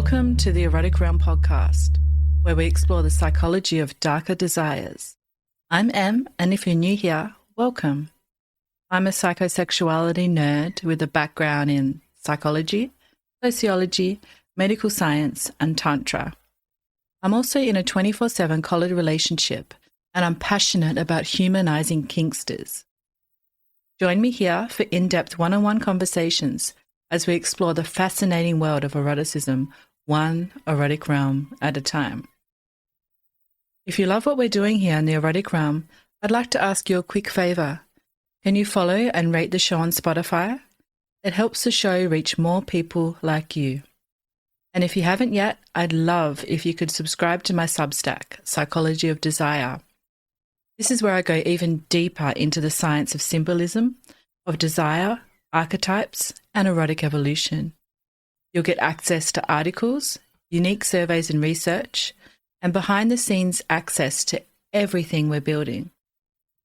Welcome to the Erotic Realm podcast, where we explore the psychology of darker desires. I'm Em, and if you're new here, welcome. I'm a psychosexuality nerd with a background in psychology, sociology, medical science, and Tantra. I'm also in a 24/7 collared relationship, and I'm passionate about humanizing kinksters. Join me here for in-depth one-on-one conversations as we explore the fascinating world of eroticism, one erotic realm at a time. If you love what we're doing here in the erotic realm, I'd like to ask you a quick favor. Can you follow and rate the show on Spotify? It helps the show reach more people like you. And if you haven't yet, I'd love if you could subscribe to my Substack, Psychology of Desire. This is where I go even deeper into the science of symbolism, of desire, archetypes, and erotic evolution. You'll get access to articles, unique surveys and research, and behind-the-scenes access to everything we're building.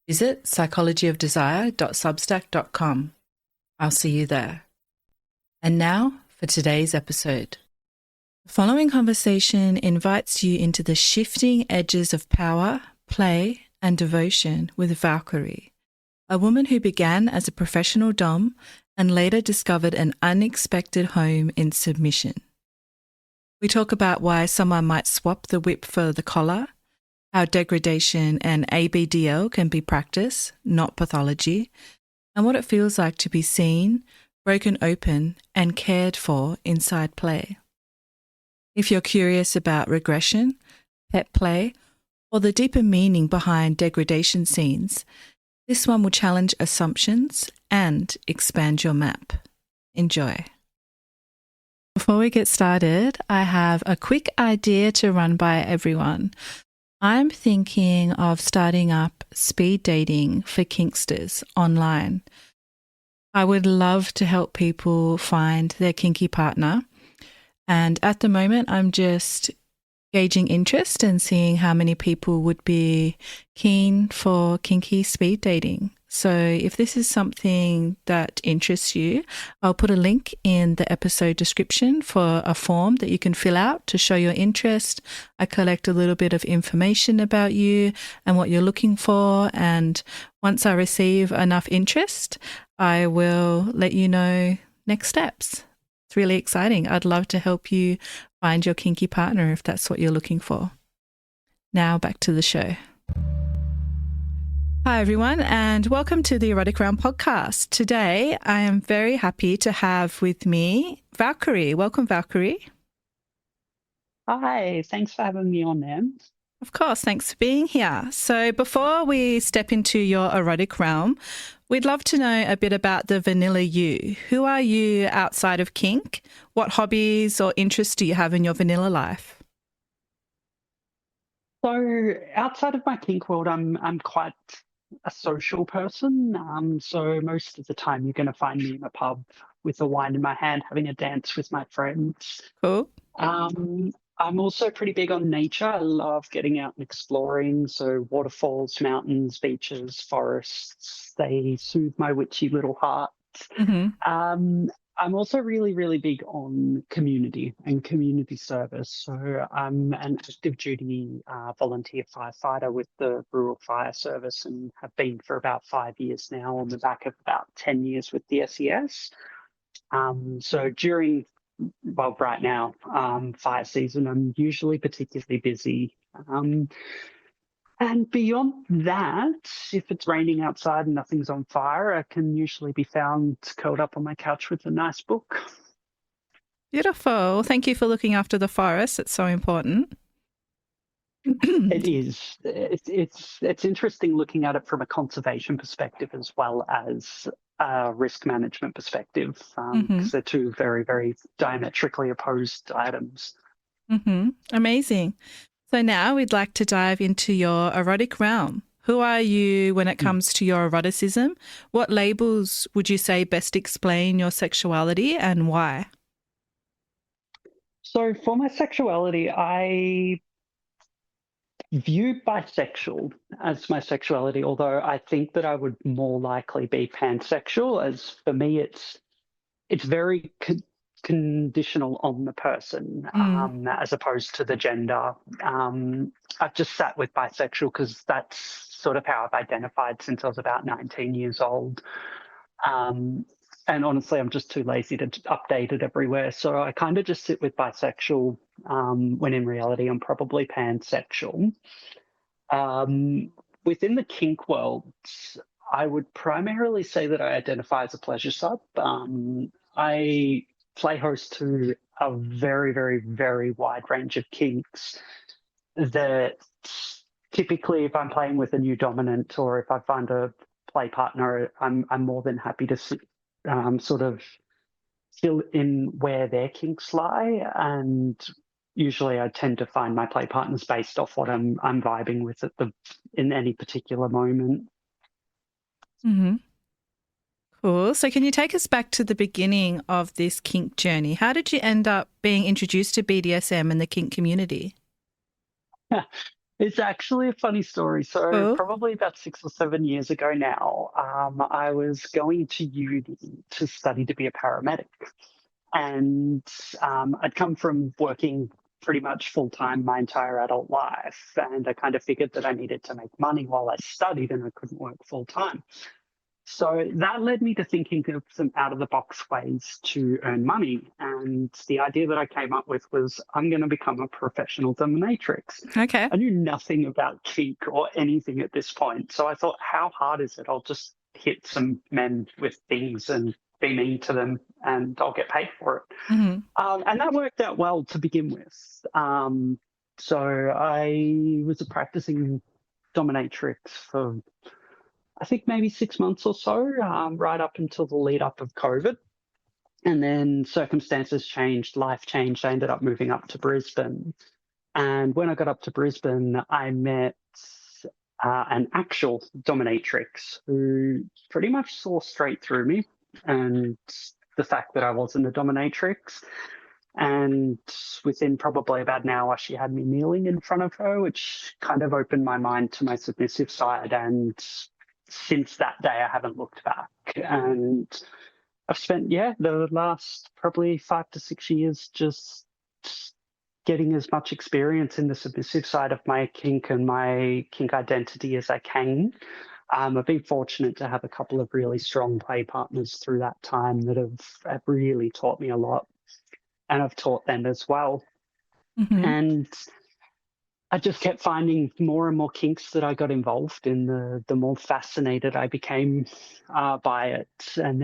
Visit psychologyofdesire.substack.com. I'll see you there. And now for today's episode. The following conversation invites you into the shifting edges of power, play, and devotion with Valkyrie, a woman who began as a professional Dom and later discovered an unexpected home in submission. We talk about why someone might swap the whip for the collar, how degradation and ABDL can be practice, not pathology, and what it feels like to be seen, broken open, and cared for inside play. If you're curious about regression, Petplay, or the deeper meaning behind degradation scenes, this one will challenge assumptions and expand your map. Enjoy. Before we get started, I have a quick idea to run by everyone. I'm thinking of starting up speed dating for kinksters online. I would love to help people find their kinky partner. And at the moment, I'm just gauging interest and seeing how many people would be keen for kinky speed dating. So if this is something that interests you, I'll put a link in the episode description for a form that you can fill out to show your interest. I collect a little bit of information about you and what you're looking for. And once I receive enough interest, I will let you know next steps. It's really exciting. I'd love to help you find your kinky partner if that's what you're looking for. Now back to the show. Hi everyone, and welcome to the Erotic Realm podcast. Today I am very happy to have with me Valkyrie. Welcome, Valkyrie. Hi, thanks for having me on, Em. Of course, thanks for being here. So before we step into your erotic realm, we'd love to know a bit about the vanilla you. Who are you outside of kink? What hobbies or interests do you have in your vanilla life? So outside of my kink world, I'm quite a social person. So most of the time you're going to find me in a pub with a wine in my hand, having a dance with my friends. Cool. I'm also pretty big on nature. I love getting out and exploring. So waterfalls, mountains, beaches, forests, they soothe my witchy little heart. Mm-hmm. I'm also really, really big on community and community service. So I'm an active duty volunteer firefighter with the Rural Fire Service and have been for about 5 years now, on the back of about 10 years with the SES. So right now, fire season, I'm usually particularly busy. And beyond that, if it's raining outside and nothing's on fire, I can usually be found curled up on my couch with a nice book. Beautiful. Thank you for looking after the forest. It's so important. It is. It's interesting looking at it from a conservation perspective as well as a risk management perspective, because they're two very, very diametrically opposed items. Amazing. So now we'd like to dive into your erotic realm. Who are you when it comes to your eroticism? What labels would you say best explain your sexuality and why? So for my sexuality, I view bisexual as my sexuality, although I think that I would more likely be pansexual, as for me it's very conditional on the person, as opposed to the gender. I've just sat with bisexual because that's sort of how I've identified since I was about 19 years old. And honestly, I'm just too lazy to update it everywhere. So I kind of just sit with bisexual, when in reality, I'm probably pansexual. Within the kink world, I would primarily say that I identify as a pleasure sub. I play host to a very, very, very wide range of kinks that typically, if I'm playing with a new dominant or if I find a play partner, I'm more than happy to sort of fill in where their kinks lie, and usually I tend to find my play partners based off what I'm vibing with in any particular moment. Mm-hmm. Cool. So can you take us back to the beginning of this kink journey? How did you end up being introduced to BDSM and the kink community? It's actually a funny story. So Cool. probably about 6 or 7 years ago now, I was going to uni to study to be a paramedic. And I'd come from working pretty much full-time my entire adult life. And I kind of figured that I needed to make money while I studied and I couldn't work full-time. So that led me to thinking of some out-of-the-box ways to earn money. And the idea that I came up with was I'm going to become a professional dominatrix. Okay. I knew nothing about kink or anything at this point. So I thought, how hard is it? I'll just hit some men with things and be mean to them and I'll get paid for it. Mm-hmm. And that worked out well to begin with. So I was a practicing dominatrix for, I think, maybe 6 months or so, right up until the lead up of COVID. And then circumstances changed, life changed. I ended up moving up to Brisbane. And when I got up to Brisbane, I met an actual dominatrix who pretty much saw straight through me and the fact that I wasn't a dominatrix. And within probably about an hour, she had me kneeling in front of her, which kind of opened my mind to my submissive side. And since that day, I haven't looked back. And I've spent, the last probably 5 to 6 years just getting as much experience in the submissive side of my kink and my kink identity as I can. I've been fortunate to have a couple of really strong play partners through that time that have really taught me a lot, and I've taught them as well. Mm-hmm. And I just kept finding more and more kinks that I got involved in, the more fascinated I became by it. And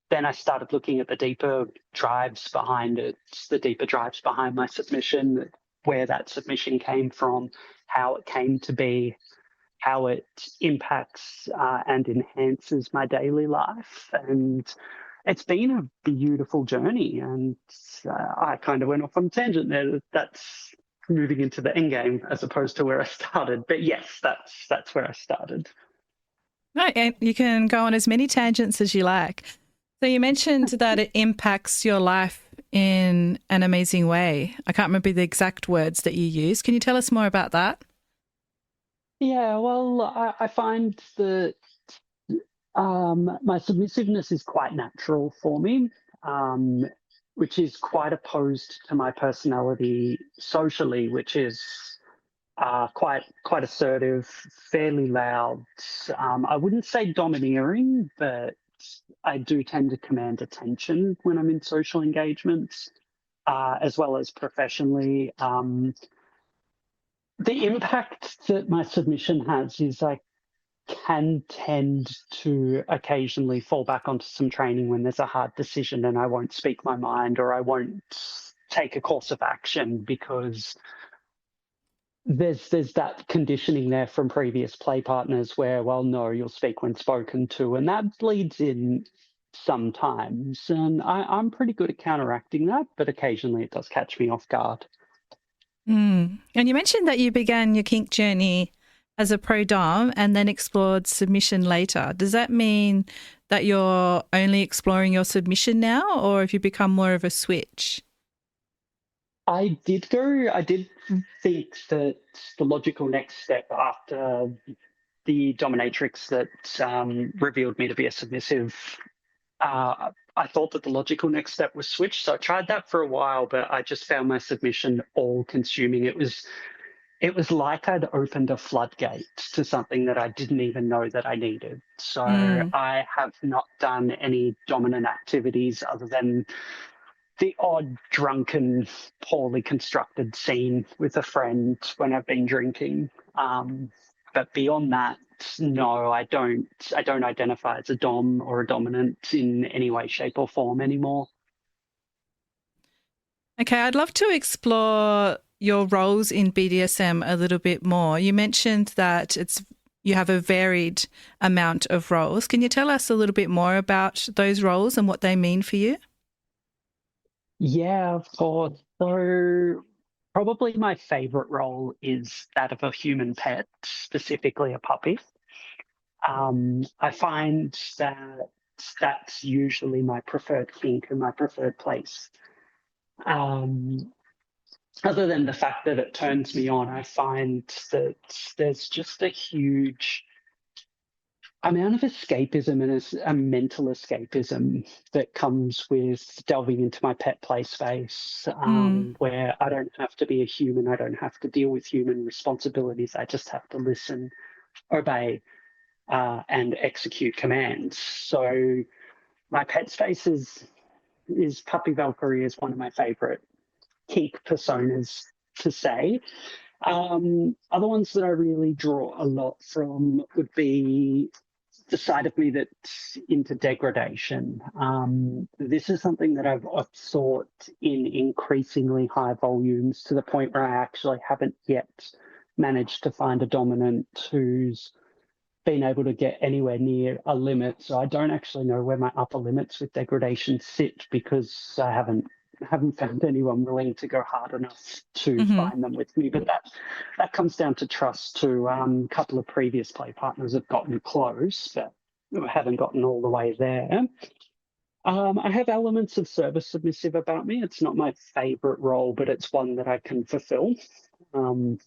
then I started looking at the deeper drives behind it, the deeper drives behind my submission, where that submission came from, how it came to be, how it impacts and enhances my daily life. And it's been a beautiful journey. And I kind of went off on a tangent there. That's moving into the end game as opposed to where I started. But yes, that's where I started. No, and you can go on as many tangents as you like. So you mentioned that it impacts your life in an amazing way. I can't remember the exact words that you used. Can you tell us more about that? Yeah, well, I find that my submissiveness is quite natural for me, which is quite opposed to my personality socially, which is quite assertive, fairly loud. I wouldn't say domineering, but I do tend to command attention when I'm in social engagements, as well as professionally. The impact that my submission has is I can tend to occasionally fall back onto some training when there's a hard decision and I won't speak my mind or I won't take a course of action because there's that conditioning there from previous play partners where, well, no, you'll speak when spoken to, and that bleeds in sometimes. And I'm pretty good at counteracting that, but occasionally it does catch me off guard. Mm. And you mentioned that you began your kink journey as a pro-dom and then explored submission later. Does that mean that you're only exploring your submission now, or have you become more of a switch? I did think that the logical next step after the dominatrix that revealed me to be a submissive, I thought that the logical next step was switch. So I tried that for a while, but I just found my submission all consuming. It was like I'd opened a floodgate to something that I didn't even know that I needed. So Mm. I have not done any dominant activities other than the odd drunken, poorly constructed scene with a friend when I've been drinking. But beyond that, no, I don't. I don't identify as a dom or a dominant in any way, shape, or form anymore. Okay, I'd love to explore your roles in BDSM a little bit more. You mentioned that you have a varied amount of roles. Can you tell us a little bit more about those roles and what they mean for you? Yeah, of course. So probably my favorite role is that of a human pet, specifically a puppy. I find that that's usually my preferred kink and my preferred place. Um, Other than the fact that it turns me on, I find that there's just a huge amount of escapism and a mental escapism that comes with delving into my pet play space, Mm. where I don't have to be a human, I don't have to deal with human responsibilities, I just have to listen, obey, and execute commands. So my pet space is Puppy Valkyrie is one of my favorite kink personas to say. Other ones that I really draw a lot from would be the side of me that's into degradation. This is something that I've sought in increasingly high volumes to the point where I actually haven't yet managed to find a dominant who's been able to get anywhere near a limit. So I don't actually know where my upper limits with degradation sit because I haven't found anyone willing to go hard enough to Mm-hmm. find them with me. But that comes down to trust too. A couple of previous play partners have gotten close, but haven't gotten all the way there. I have elements of service submissive about me. It's not my favorite role, but it's one that I can fulfill. Um,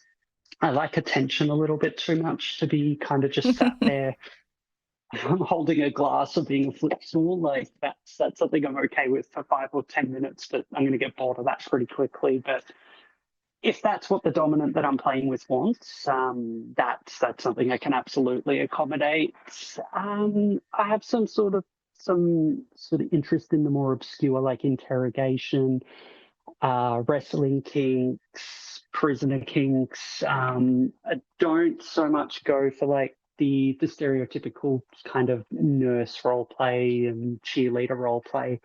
I like attention a little bit too much to be kind of just sat there holding a glass or being a footstool. Like that's something I'm okay with for 5 or 10 minutes, but I'm going to get bored of that pretty quickly. But if that's what the dominant that I'm playing with wants, that's something I can absolutely accommodate. I have some sort of interest in the more obscure, like interrogation, wrestling kinks, prisoner kinks. I don't so much go for like the stereotypical kind of nurse role play and cheerleader role play.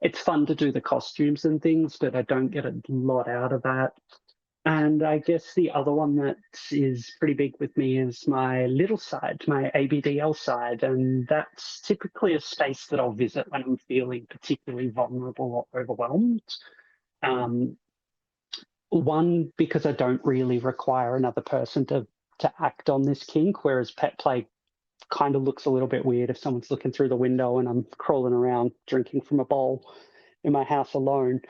It's fun to do the costumes and things, but I don't get a lot out of that. And I guess the other one that is pretty big with me is my little side, my ABDL side. And that's typically a space that I'll visit when I'm feeling particularly vulnerable or overwhelmed. Um, One, because I don't really require another person to act on this kink, whereas pet play kind of looks a little bit weird if someone's looking through the window and I'm crawling around drinking from a bowl in my house alone.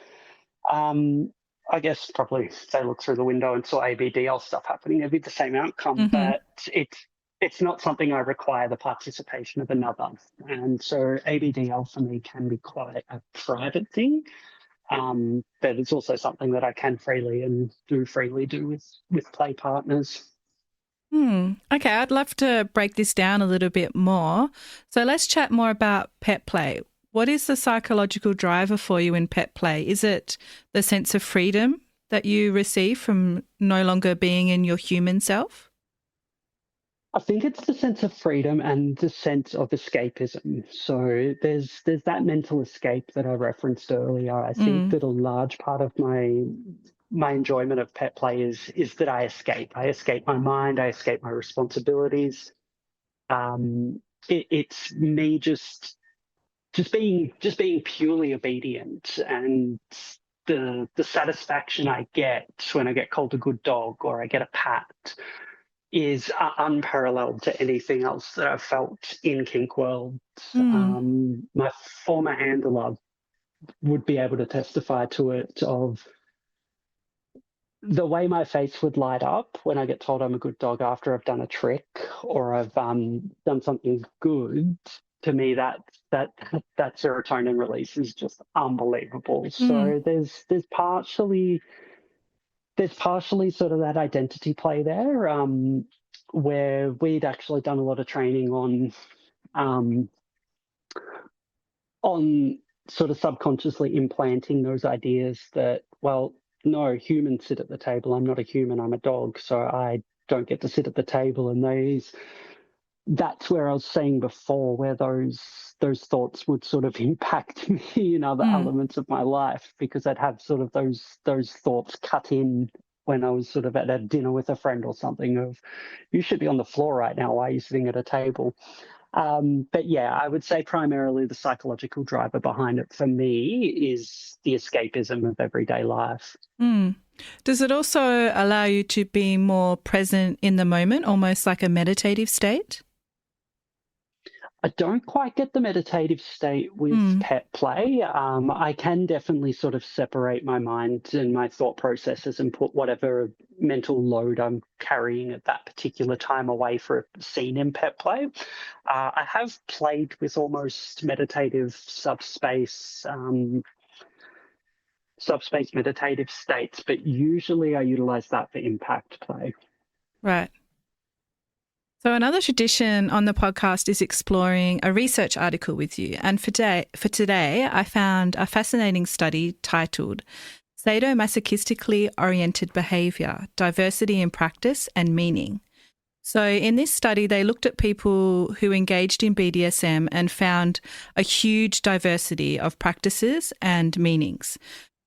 Um, I guess probably if they look through the window and saw ABDL stuff happening, it'd be the same outcome, Mm-hmm. but it's not something I require the participation of another. And so ABDL for me can be quite a private thing. But it's also something that I can freely and do freely do with play partners. Okay, I'd love to break this down a little bit more. So let's chat more about pet play. What is the psychological driver for you in pet play? Is it the sense of freedom that you receive from no longer being in your human self? I think it's the sense of freedom and the sense of escapism. So there's that mental escape that I referenced earlier. I think Mm. that a large part of my enjoyment of pet play is that I escape. I escape my mind. I escape my responsibilities. It's me just being purely obedient, and the satisfaction I get when I get called a good dog or I get a pat is unparalleled to anything else that I've felt in kink world. Mm. My former handler would be able to testify to it, of the way my face would light up when I get told I'm a good dog after I've done a trick or I've done something good. to me, that serotonin release is just unbelievable. Mm, So there's partially sort of that identity play there, where we'd actually done a lot of training um, on sort of subconsciously implanting those ideas that, well, no, humans sit at the table. I'm not a human. I'm a dog, so I don't get to sit at the table. And that's where I was saying before, where those thoughts would sort of impact me in other mm, elements of my life, because I'd have sort of those thoughts cut in when I was sort of at a dinner with a friend or something of, you should be on the floor right now. Why are you sitting at a table? But yeah, I would say primarily the psychological driver behind it for me is the escapism of everyday life. mm. Does it also allow you to be more present in the moment, almost like a meditative state? I don't quite get the meditative state with Mm, pet play. I can definitely sort of separate my mind and my thought processes and put whatever mental load I'm carrying at that particular time away for a scene in pet play. I have played with almost meditative subspace meditative states, but usually I utilize that for impact play. right. So another tradition on the podcast is exploring a research article with you. And for today, I found a fascinating study titled Sadomasochistically Oriented Behaviour, Diversity in Practice and Meaning. So in this study, they looked at people who engaged in BDSM and found a huge diversity of practices and meanings.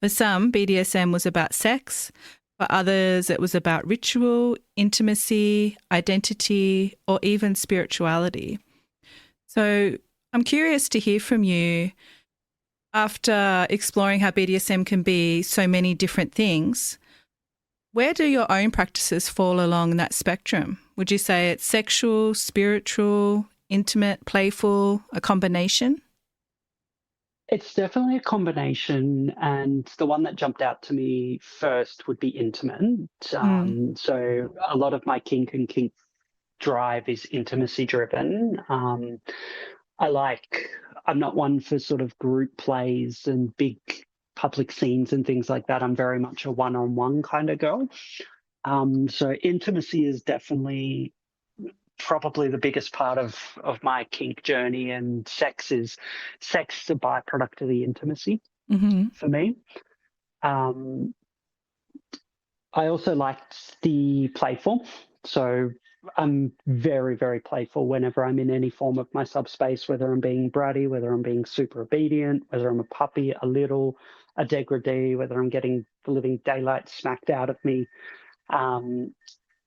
For some, BDSM was about sex. For others, it was about ritual, intimacy, identity, or even spirituality. So I'm curious to hear from you after exploring how BDSM can be so many different things. Where do your own practices fall along that spectrum? Would you say it's sexual, spiritual, intimate, playful, a combination? It's definitely a combination, and the one that jumped out to me first would be intimate. Mm, So a lot of my kink drive is intimacy driven. I like, I'm not one for sort of group plays and big public scenes and things like that. I'm very much a one-on-one kind of girl. So intimacy is definitely probably the biggest part of my kink journey, and sex is a byproduct of the intimacy mm-hmm, for me. Um, I also liked the playful. So I'm very, very playful whenever I'm in any form of my subspace, whether I'm being bratty, whether I'm being super obedient, whether I'm a puppy, a little, a degradee, whether I'm getting the living daylight smacked out of me. Um,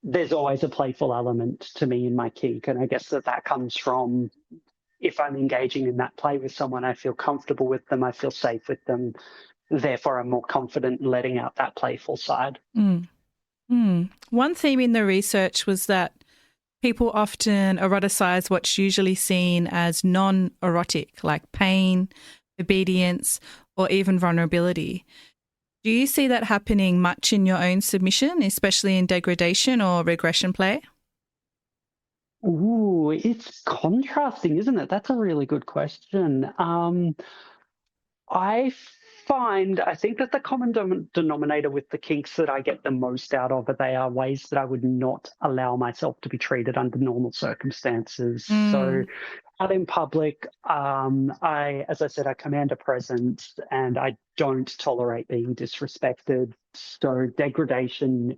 there's always a playful element to me in my kink. And I guess that comes from, if I'm engaging in that play with someone, I feel comfortable with them, I feel safe with them. Therefore, I'm more confident in letting out that playful side. mm, mm. One theme in the research was that people often eroticize what's usually seen as non-erotic, like pain, obedience, or even vulnerability. Do you see that happening much in your own submission, especially in degradation or regression play? Ooh, it's contrasting, isn't it? That's a really good question. I think that the common denominator with the kinks that I get the most out of are they are ways that I would not allow myself to be treated under normal circumstances. So Mm, out in public, as I said, I command a presence and I don't tolerate being disrespected. So degradation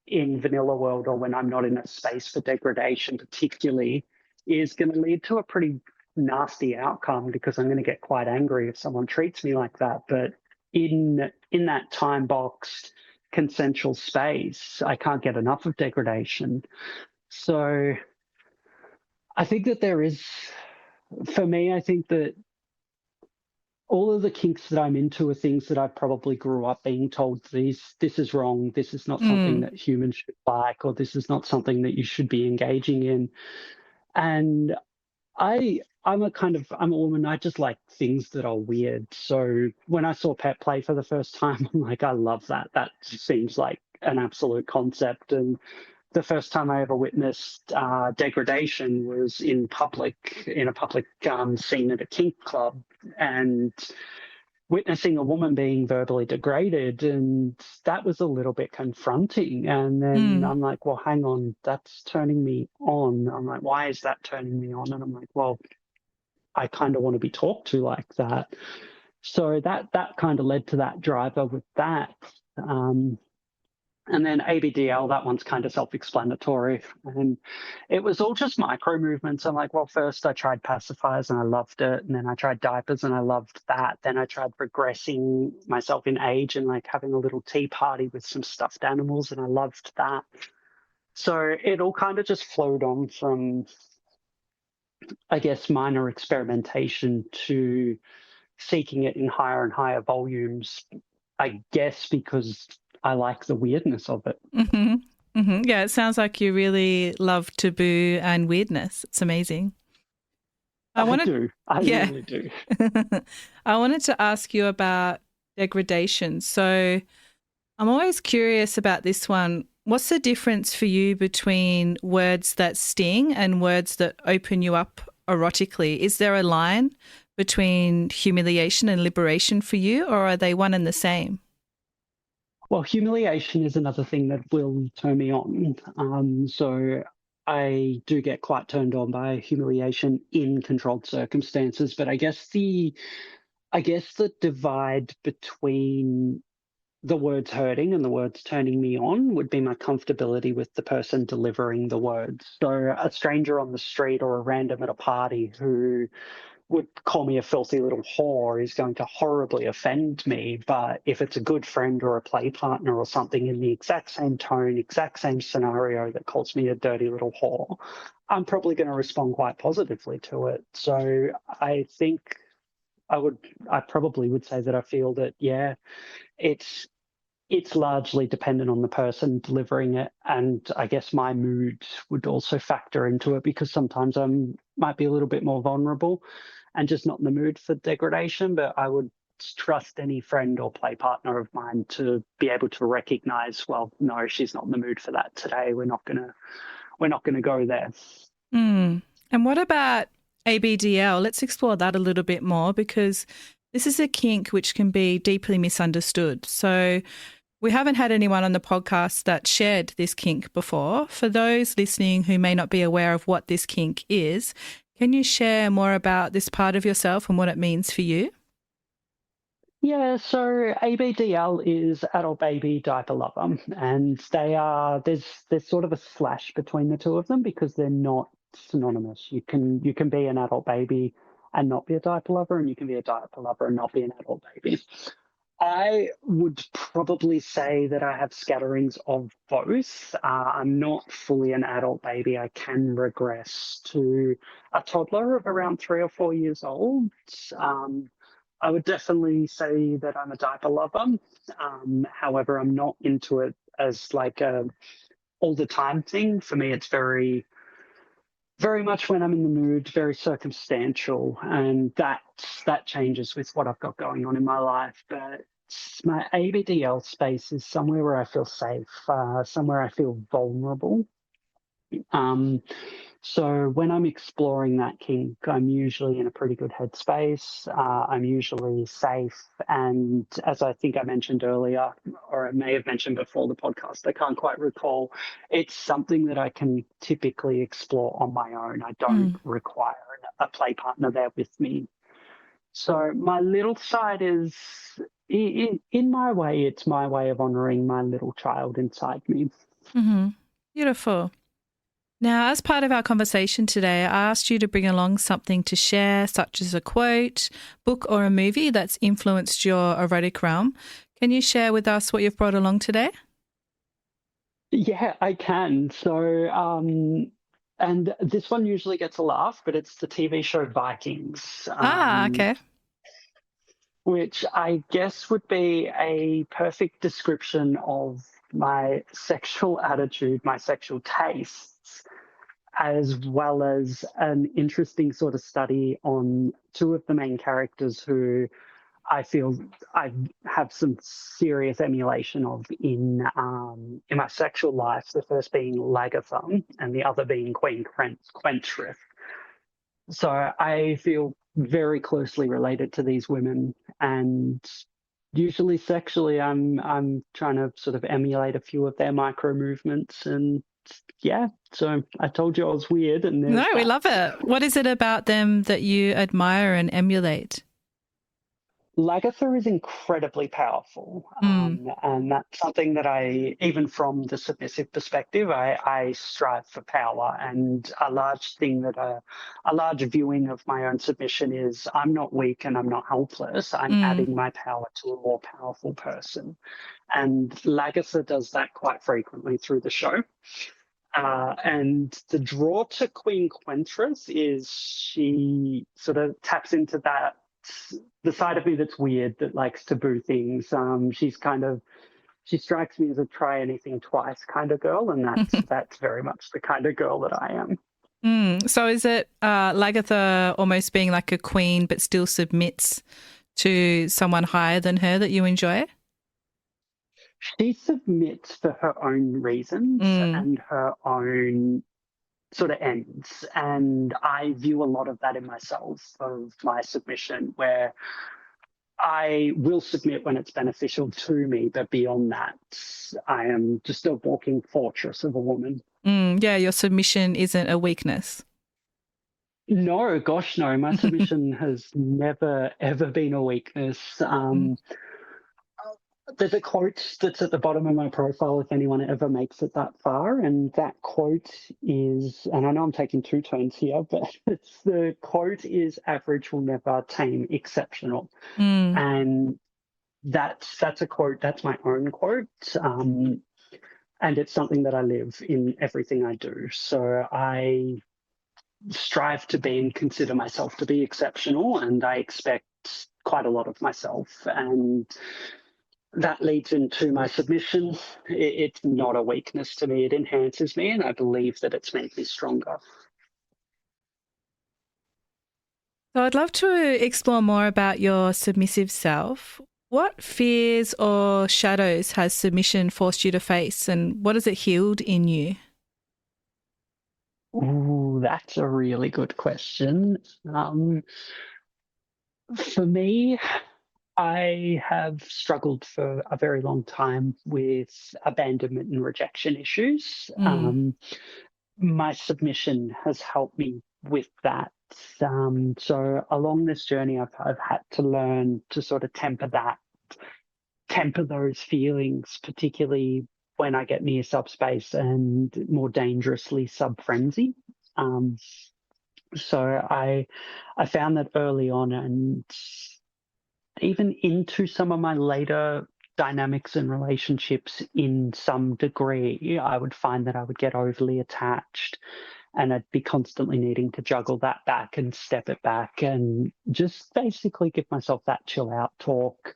in vanilla world, or when I'm not in a space for degradation particularly, is going to lead to a pretty nasty outcome, because I'm going to get quite angry if someone treats me like that. But in that time boxed consensual space, I can't get enough of degradation. So I think that there is, for me, I think that all of the kinks that I'm into are things that I probably grew up being told, this is wrong, this is not something mm, that humans should like, or this is not something that you should be engaging in. And I'm a woman, I just like things that are weird. So when I saw pet play for the first time, I'm like, I love that. That seems like an absolute concept. And the first time I ever witnessed degradation was in a public scene at a kink club, and witnessing a woman being verbally degraded, and that was a little bit confronting. And then I'm like, well, hang on, that's turning me on. I'm like, why is that turning me on? And I'm like, well, I kind of want to be talked to like that. So that kind of led to that driver with that. And then ABDL, that one's kind of self-explanatory. And it was all just micro movements. I'm like, well, first I tried pacifiers and I loved it. And then I tried diapers and I loved that. Then I tried regressing myself in age and like having a little tea party with some stuffed animals, and I loved that. So it all kind of just flowed on from, I guess, minor experimentation to seeking it in higher and higher volumes, I guess, because I like the weirdness of it. Mm-hmm. Mm-hmm. Yeah, it sounds like you really love taboo and weirdness. It's amazing. I really do. I wanted to ask you about degradation. So I'm always curious about this one. What's the difference for you between words that sting and words that open you up erotically? Is there a line between humiliation and liberation for you, or are they one and the same? Well, humiliation is another thing that will turn me on. So I do get quite turned on by humiliation in controlled circumstances, but I guess the divide between the words hurting and the words turning me on would be my comfortability with the person delivering the words. So a stranger on the street or a random at a party who would call me a filthy little whore is going to horribly offend me. But if it's a good friend or a play partner or something in the exact same tone, exact same scenario that calls me a dirty little whore, I'm probably going to respond quite positively to it. So I think I probably would say that I feel that, yeah, it's largely dependent on the person delivering it. And I guess my mood would also factor into it, because sometimes I might be a little bit more vulnerable and just not in the mood for degradation. But I would trust any friend or play partner of mine to be able to recognize, well, no, she's not in the mood for that today. We're not gonna go there. Mm. And what about ABDL? Let's explore that a little bit more, because this is a kink which can be deeply misunderstood. So we haven't had anyone on the podcast that shared this kink before. For those listening who may not be aware of what this kink is, can you share more about this part of yourself and what it means for you? Yeah, so ABDL is adult baby diaper lover, and there's sort of a slash between the two of them because they're not synonymous. You can be an adult baby and not be a diaper lover, and you can be a diaper lover and not be an adult baby. I would probably say that I have scatterings of both. I'm not fully an adult baby. I can regress to a toddler of around 3 or 4 years old. I would definitely say that I'm a diaper lover. However, I'm not into it as like a all the time thing. For me, it's very much when I'm in the mood, very circumstantial, and that changes with what I've got going on in my life. But my ABDL space is somewhere where I feel safe, somewhere I feel vulnerable. Um, so when I'm exploring that kink, I'm usually in a pretty good headspace. I'm usually safe. And as I think I mentioned earlier, or I may have mentioned before the podcast, I can't quite recall, it's something that I can typically explore on my own. I don't require a play partner there with me. So my little side is, in my way, it's my way of honoring my little child inside me. Mm-hmm. Beautiful. Now, as part of our conversation today, I asked you to bring along something to share, such as a quote, book, or a movie that's influenced your erotic realm. Can you share with us what you've brought along today? Yeah, I can. So, and this one usually gets a laugh, but it's the TV show Vikings, Okay. which I guess would be a perfect description of my sexual attitude, my sexual tastes, as well as an interesting sort of study on two of the main characters who I feel I have some serious emulation of in my sexual life. The first being Lagerthon, and the other being Queen Quentress. So I feel very closely related to these women, and usually sexually, I'm trying to sort of emulate a few of their micro movements, and yeah. So I told you I was weird, and No, there's we that. love it. What is it about them that you admire and emulate? Lagatha is incredibly powerful, Mm, and that's something that I, even from the submissive perspective, I strive for power. And a large thing that a large viewing of my own submission is I'm not weak and I'm not helpless. I'm mm. adding my power to a more powerful person. And Lagatha does that quite frequently through the show. And the draw to Queen Quentress is she sort of taps into that the side of me that's weird, that likes taboo things. She strikes me as a try anything twice kind of girl, and that's very much the kind of girl that I am. So is it Lagatha almost being like a queen but still submits to someone higher than her that you enjoy? She submits for her own reasons Mm, and her own sort of ends. And I view a lot of that in myself, of my submission, where I will submit when it's beneficial to me, but beyond that, I am just a walking fortress of a woman. yeah, your submission isn't a weakness. No, gosh, no. My submission has never, ever been a weakness. Mm. There's a quote that's at the bottom of my profile if anyone ever makes it that far. And that quote is, and I know I'm taking two turns here, but the quote is average will never tame exceptional. Mm. And that's a quote, that's my own quote. And it's something that I live in everything I do. So I strive to be and consider myself to be exceptional, and I expect quite a lot of myself. And that leads into my submission. It's not a weakness to me, it enhances me, and I believe that it's made me stronger. So I'd love to explore more about your submissive self. What fears or shadows has submission forced you to face, and what has it healed in you? Ooh, that's a really good question. For me, I have struggled for a very long time with abandonment and rejection issues. Mm. My submission has helped me with that. So along this journey, I've had to learn to sort of temper those feelings, particularly when I get near subspace and more dangerously sub frenzy. Um, so I found that early on, and even into some of my later dynamics and relationships in some degree, I would find that I would get overly attached, and I'd be constantly needing to juggle that back and step it back and just basically give myself that chill out talk.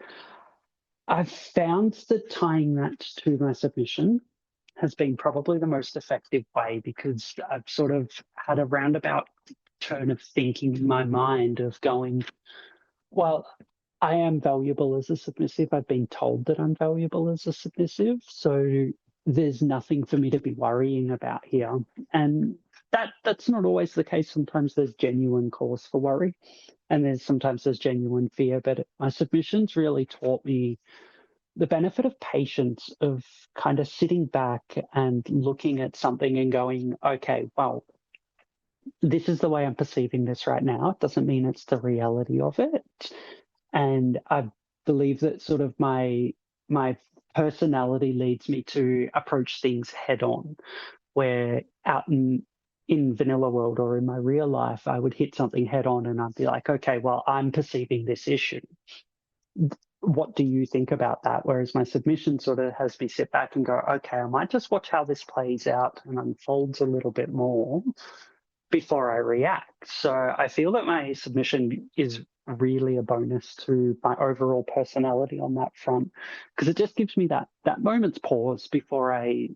I've found that tying that to my submission has been probably the most effective way, because I've sort of had a roundabout turn of thinking in my mind of going, well, I am valuable as a submissive. I've been told that I'm valuable as a submissive. So there's nothing for me to be worrying about here. And that's not always the case. Sometimes there's genuine cause for worry, and sometimes there's genuine fear. But my submissions really taught me the benefit of patience, of kind of sitting back and looking at something and going, okay, well, this is the way I'm perceiving this right now. It doesn't mean it's the reality of it. And I believe that sort of my personality leads me to approach things head on, where out in vanilla world or in my real life, I would hit something head on and I'd be like, okay, well, I'm perceiving this issue. What do you think about that? Whereas my submission sort of has me sit back and go, okay, I might just watch how this plays out and unfolds a little bit more before I react. So I feel that my submission is really a bonus to my overall personality on that front, because it just gives me that moment's pause before I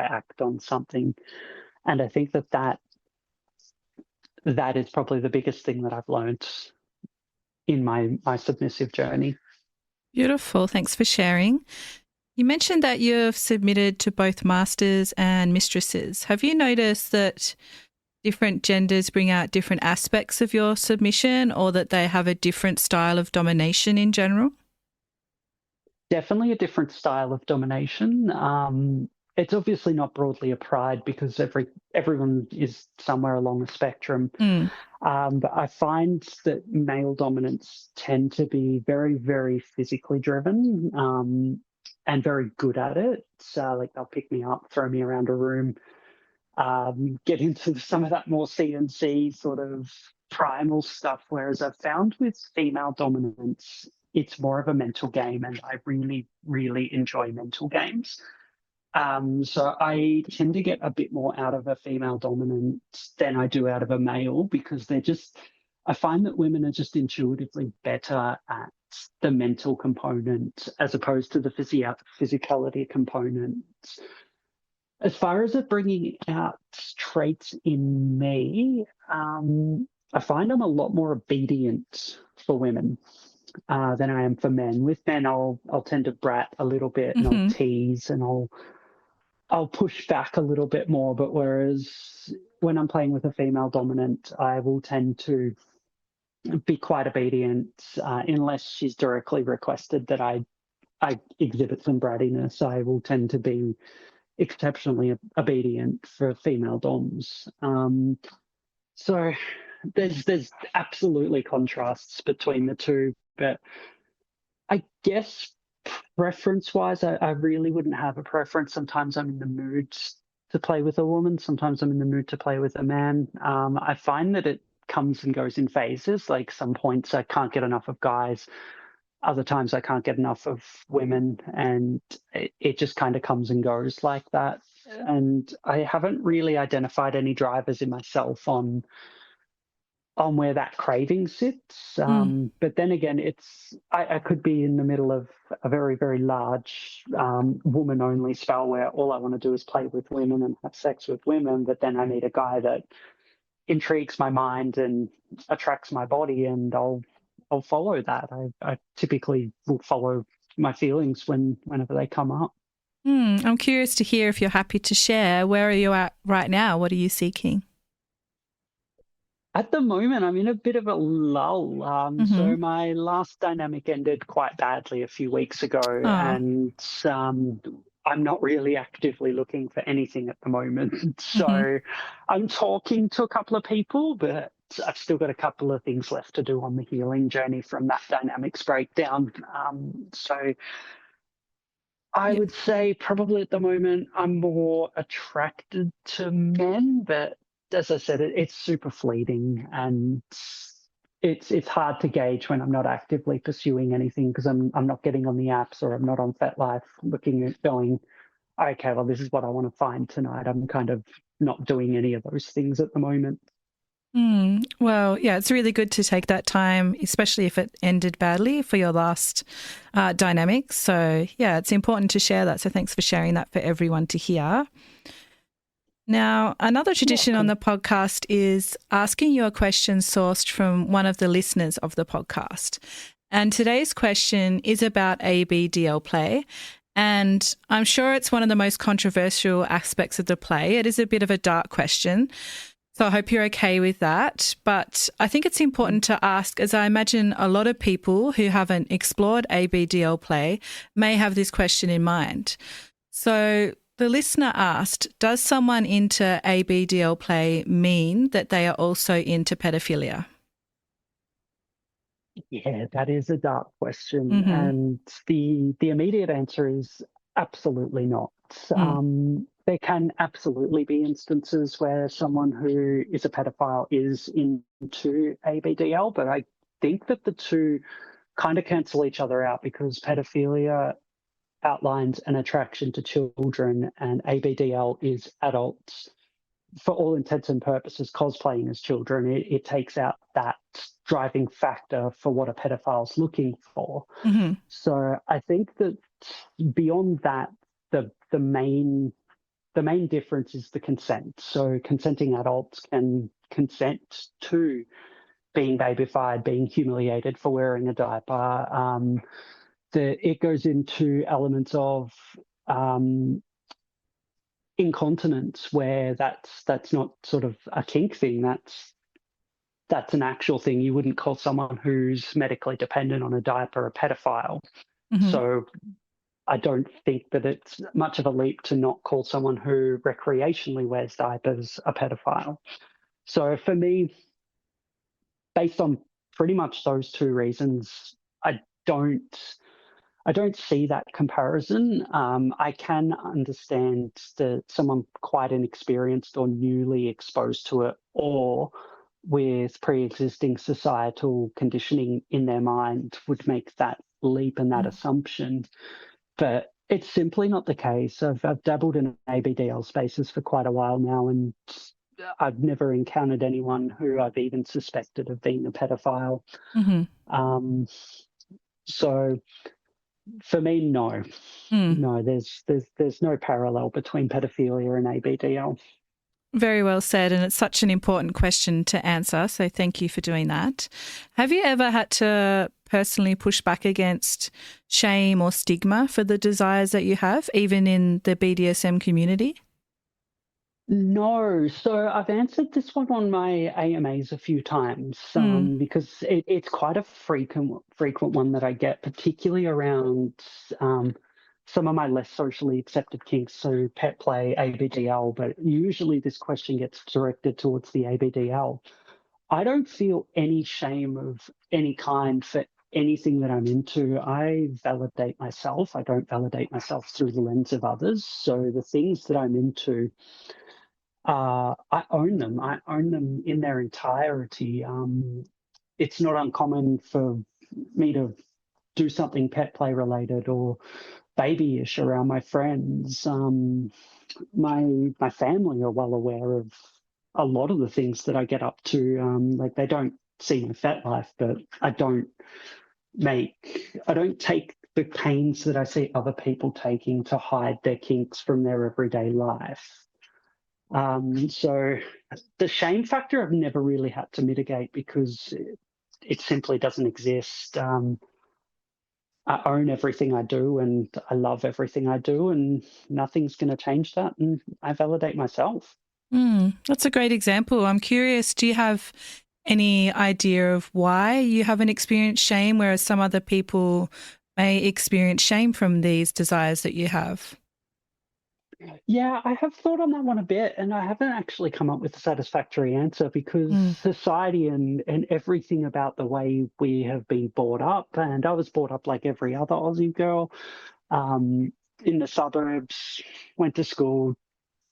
act on something. And I think that is probably the biggest thing that I've learned in my submissive journey. Beautiful. Thanks for sharing. You mentioned that you've submitted to both masters and mistresses. Have you noticed that different genders bring out different aspects of your submission, or that they have a different style of domination in general? Definitely a different style of domination. It's obviously not broadly applied because everyone is somewhere along the spectrum. Mm. But I find that male dominants tend to be very, very physically driven, and very good at it. So, like, they'll pick me up, throw me around a room, get into some of that more CNC sort of primal stuff. Whereas I've found with female dominance, it's more of a mental game, and I really, really enjoy mental games. So I tend to get a bit more out of a female dominant than I do out of a male, because I find that women are just intuitively better at the mental component as opposed to the physicality component. As far as it bringing out traits in me, I find I'm a lot more obedient for women than I am for men. With men, I'll tend to brat a little bit, and I'll tease, and I'll push back a little bit more. But whereas when I'm playing with a female dominant, I will tend to be quite obedient, unless she's directly requested that I exhibit some brattiness. I will tend to be exceptionally obedient for female doms. So there's absolutely contrasts between the two, but I guess preference-wise, I really wouldn't have a preference. Sometimes I'm in the mood to play with a woman. Sometimes I'm in the mood to play with a man. I find that it comes and goes in phases. Like, some points I can't get enough of guys. Other times I can't get enough of women, and it just kind of comes and goes like that. And I haven't really identified any drivers in myself on where that craving sits. But then again, I could be in the middle of a very, very large woman-only spell where all I want to do is play with women and have sex with women, but then I meet a guy that intrigues my mind and attracts my body, and I'll follow that. I typically will follow my feelings whenever they come up. I'm curious to hear if you're happy to share. Where are you at right now? What are you seeking? At the moment, I'm in a bit of a lull. So my last dynamic ended quite badly a few weeks ago, Oh. and I'm not really actively looking for anything at the moment. So I'm talking to a couple of people, but I've still got a couple of things left to do on the healing journey from that dynamics breakdown. So I would say probably at the moment I'm more attracted to men, but as I said, it's super fleeting, and it's hard to gauge when I'm not actively pursuing anything, because I'm not getting on the apps, or I'm not on FetLife looking at going, okay, well, this is what I want to find tonight. I'm kind of not doing any of those things at the moment. Well, yeah, it's really good to take that time, especially if it ended badly for your last dynamic. So, yeah, it's important to share that. So thanks for sharing that for everyone to hear. Now, another tradition on the podcast is asking you a question sourced from one of the listeners of the podcast. And today's question is about ABDL play. And I'm sure it's one of the most controversial aspects of the play. It is a bit of a dark question. So I hope you're okay with that. But I think it's important to ask, as I imagine a lot of people who haven't explored ABDL play may have this question in mind. So the listener asked, does someone into ABDL play mean that they are also into pedophilia? Yeah, that is a dark question. And the immediate answer is absolutely not. There can absolutely be instances where someone who is a pedophile is into ABDL, but I think that the two kind of cancel each other out, because pedophilia outlines an attraction to children, and ABDL is adults. For all intents and purposes, cosplaying as children, it takes out that driving factor for what a pedophile's looking for. So I think that beyond that, the main difference is the consent. So consenting adults can consent to being babyfied, being humiliated for wearing a diaper. It goes into elements of incontinence, where that's not sort of a kink thing. That's an actual thing. You wouldn't call someone who's medically dependent on a diaper a pedophile. Mm-hmm. So I don't think that it's much of a leap to not call someone who recreationally wears diapers a pedophile. So for me, based on pretty much those two reasons, I don't see that comparison. I can understand that someone quite inexperienced or newly exposed to it, or with pre-existing societal conditioning in their mind, would make that leap and that assumption. But it's simply not the case. I've dabbled in ABDL spaces for quite a while now, and I've never encountered anyone who I've even suspected of being a pedophile. Mm-hmm. So for me, no. No, there's no parallel between pedophilia and ABDL. Very well said, and it's such an important question to answer, so thank you for doing that. Have you ever had to personally push back against shame or stigma for the desires that you have, even in the BDSM community? No, so I've answered this one on my AMAs a few times, because it's quite a frequent one that I get, particularly around some of my less socially accepted kinks, so Petplay ABDL, but usually this question gets directed towards the ABDL. I don't feel any shame of any kind for anything that I'm into. I validate myself. I don't validate myself through the lens of others. So the things that I'm into, I own them. I own them in their entirety. It's not uncommon for me to do something pet play related or babyish around my friends. My family are well aware of a lot of the things that I get up to. Like, they don't see my fet life, but I don't take the pains that I see other people taking to hide their kinks from their everyday life. So the shame factor I've never really had to mitigate, because it simply doesn't exist. I own everything I do, and I love everything I do, and nothing's going to change that. And I validate myself. That's a great example. I'm curious, do you have any idea of why you haven't experienced shame, whereas some other people may experience shame from these desires that you have? Yeah, I have thought on that one a bit, and I haven't actually come up with a satisfactory answer, because society and everything about the way we have been brought up, and I was brought up like every other Aussie girl, in the suburbs, went to school,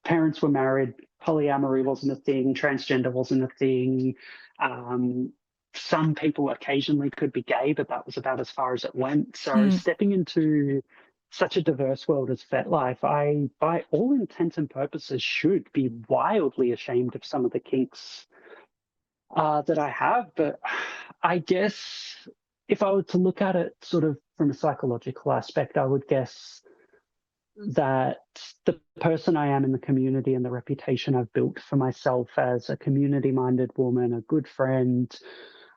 parents were married, polyamory wasn't a thing, transgender wasn't a thing. Some people occasionally could be gay, but that was about as far as it went. So stepping into such a diverse world as FetLife, I, by all intents and purposes, should be wildly ashamed of some of the kinks that I have. But I guess if I were to look at it sort of from a psychological aspect, I would guess that the person I am in the community and the reputation I've built for myself as a community-minded woman, a good friend,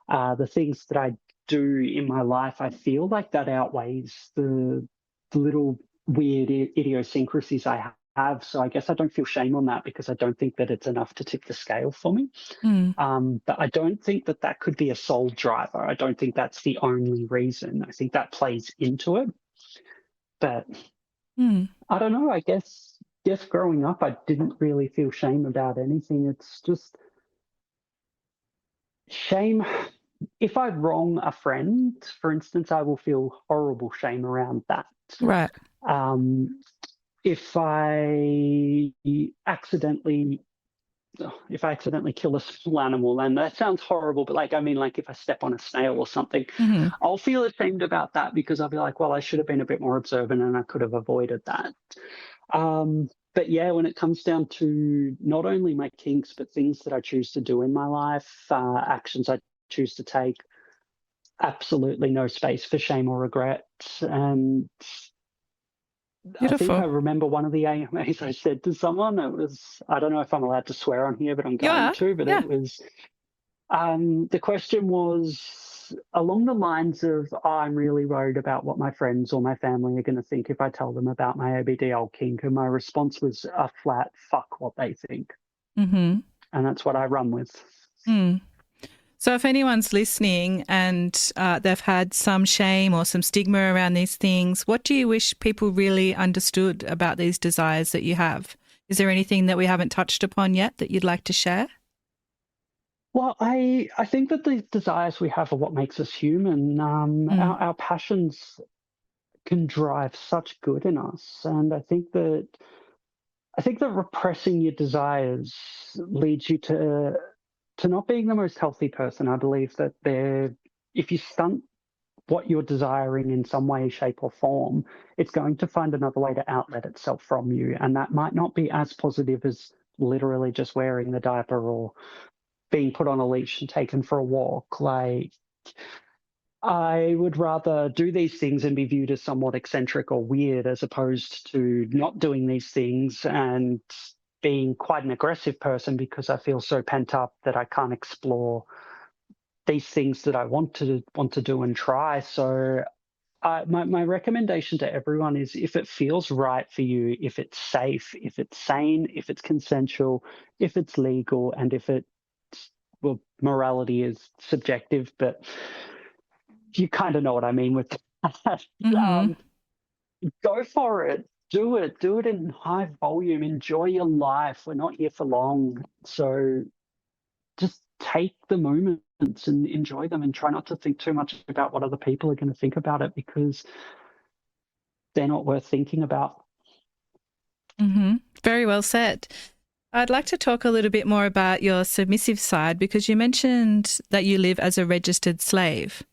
the things that I do in my life, I feel like that outweighs the little weird idiosyncrasies I have. So I guess I don't feel shame on that, because I don't think that it's enough to tip the scale for me. But I don't think that that could be a sole driver. I don't think that's the only reason. I think that plays into it. But I don't know. I guess growing up, I didn't really feel shame about anything. It's just shame. If I wrong a friend, for instance, I will feel horrible shame around that. Right. If I accidentally kill a small animal, and that sounds horrible, but like if I step on a snail or something, I'll feel ashamed about that, because I'll be like, well, I should have been a bit more observant and I could have avoided that. But yeah, when it comes down to not only my kinks, but things that I choose to do in my life, actions I choose to take, absolutely no space for shame or regret. And I think I Beautiful. remember one of the AMAs I said to someone, it was, I don't know if I'm allowed to swear on here, but I'm You going are? to, but Yeah. it was, The question was along the lines of, I'm really worried about what my friends or my family are going to think if I tell them about my ABDL kink. And my response was a flat, fuck what they think. Mm-hmm. And that's what I run with. Mm. So if anyone's listening and they've had some shame or some stigma around these things, what do you wish people really understood about these desires that you have? Is there anything that we haven't touched upon yet that you'd like to share? Well, I think that the desires we have are what makes us human. Our passions can drive such good in us, and I think that repressing your desires leads you to not being the most healthy person. I believe that if you stunt what you're desiring in some way, shape, or form, it's going to find another way to outlet itself from you, and that might not be as positive as literally just wearing the diaper or being put on a leash and taken for a walk. Like, I would rather do these things and be viewed as somewhat eccentric or weird as opposed to not doing these things and being quite an aggressive person because I feel so pent up that I can't explore these things that I want to do and try. So my recommendation to everyone is, if it feels right for you, if it's safe, if it's sane, if it's consensual, if it's legal, and if it's, well, morality is subjective, but you kind of know what I mean with that. Mm-hmm. Go for it. Do it in high volume. Enjoy your life. We're not here for long. So just take the moments and enjoy them, and try not to think too much about what other people are going to think about it, because they're not worth thinking about. Mm-hmm. Very well said. I'd like to talk a little bit more about your submissive side, because you mentioned that you live as a registered slave.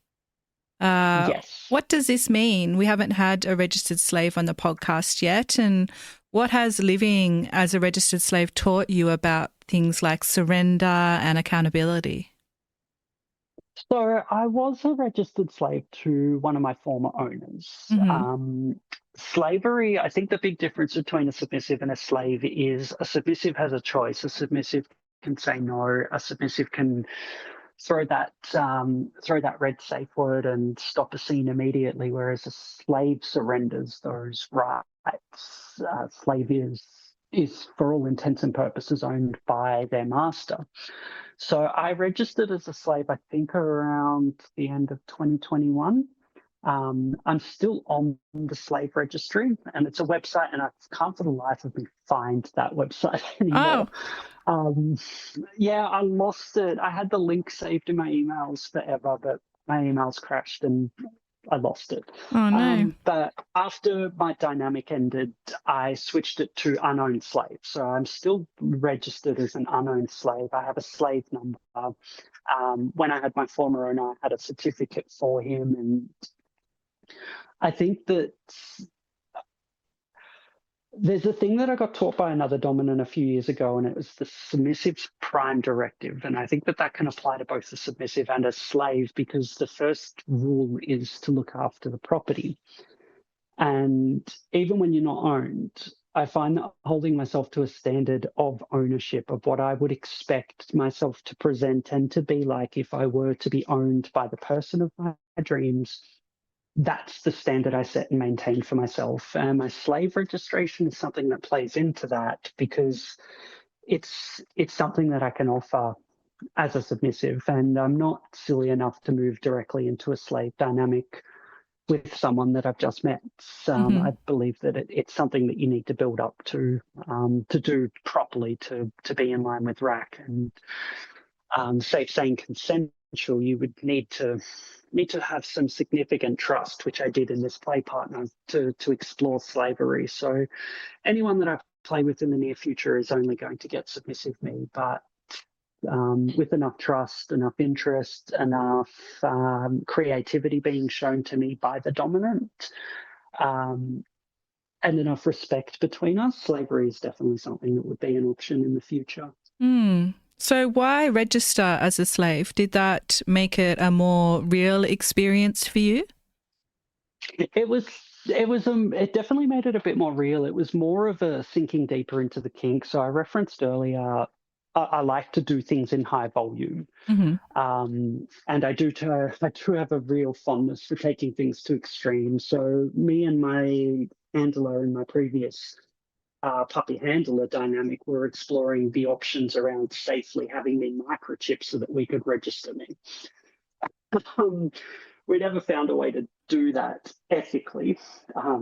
Yes. What does this mean? We haven't had a registered slave on the podcast yet. And what has living as a registered slave taught you about things like surrender and accountability? So I was a registered slave to one of my former owners. Mm-hmm. Slavery, I think the big difference between a submissive and a slave is a submissive has a choice. A submissive can say no. A submissive can throw that red safe word and stop a scene immediately, whereas a slave surrenders those rights. Slave is for all intents and purposes owned by their master. So I registered as a slave, I think, around the end of 2021. I'm still on the slave registry, and it's a website, and I can't for the life of me find that website Oh, anymore. Yeah, I lost it. I had the link saved in my emails forever, but my emails crashed and I lost it. oh no. But after my dynamic ended, I switched it to unowned slave. So I'm still registered as an unowned slave. I have a slave number. When I had my former owner, I had a certificate for him. And I think that there's a thing that I got taught by another dominant a few years ago, and it was the submissive's prime directive. And I think that that can apply to both the submissive and a slave, because the first rule is to look after the property. And even when you're not owned, I find that holding myself to a standard of ownership of what I would expect myself to present and to be like if I were to be owned by the person of my dreams, that's the standard I set and maintain for myself. And my slave registration is something that plays into that, because it's something that I can offer as a submissive, and I'm not silly enough to move directly into a slave dynamic with someone that I've just met. Mm-hmm. I believe that it's something that you need to build up to do properly to be in line with RAC. And safe, sane, consensual, you would need to have some significant trust, which I did in this play partner, to explore slavery. So anyone that I play with in the near future is only going to get submissive me, but with enough trust, enough interest, enough creativity being shown to me by the dominant, and enough respect between us, slavery is definitely something that would be an option in the future. Mm. So why register as a slave? Did that make it a more real experience for you? It definitely made it a bit more real. It was more of a sinking deeper into the kink. So I referenced earlier, I like to do things in high volume. And I do have a real fondness for taking things to extremes. So me and my handler in my previous puppy handler dynamic were exploring the options around safely having me microchipped so that we could register me. We never found a way to do that ethically,